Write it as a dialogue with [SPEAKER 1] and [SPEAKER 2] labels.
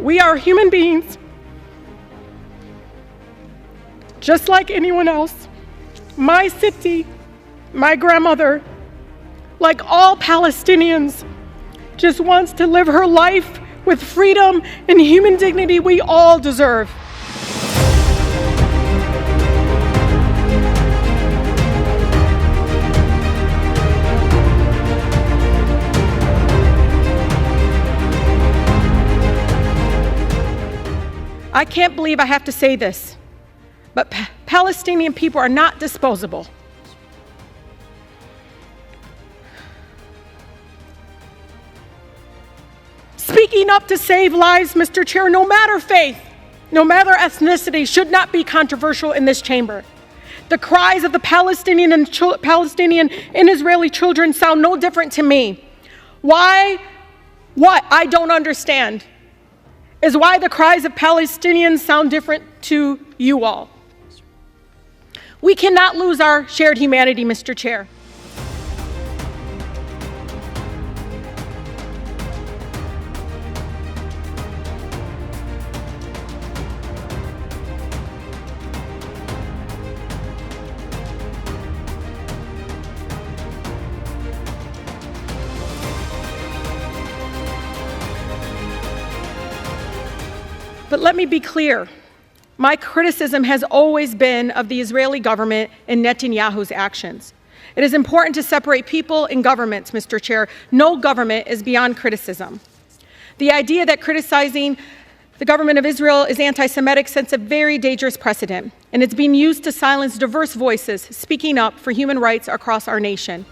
[SPEAKER 1] We are human beings, just like anyone else. My city, my grandmother, like all Palestinians, just wants to live her life with freedom and human dignity we all deserve. I can't believe I have to say this, but Palestinian people are not disposable. Speaking up to save lives, Mr. Chair, no matter faith, no matter ethnicity, should not be controversial in this chamber. The cries of the Palestinian and Israeli children sound no different to me. Why? What I don't understand is why the cries of Palestinians sound different to you all. We cannot lose our shared humanity, Mr. Chair. But let me be clear, my criticism has always been of the Israeli government and Netanyahu's actions. It is important to separate people and governments, Mr. Chair. No government is beyond criticism. The idea that criticizing the government of Israel is anti-Semitic sets a very dangerous precedent, and it's being used to silence diverse voices speaking up for human rights across our nation.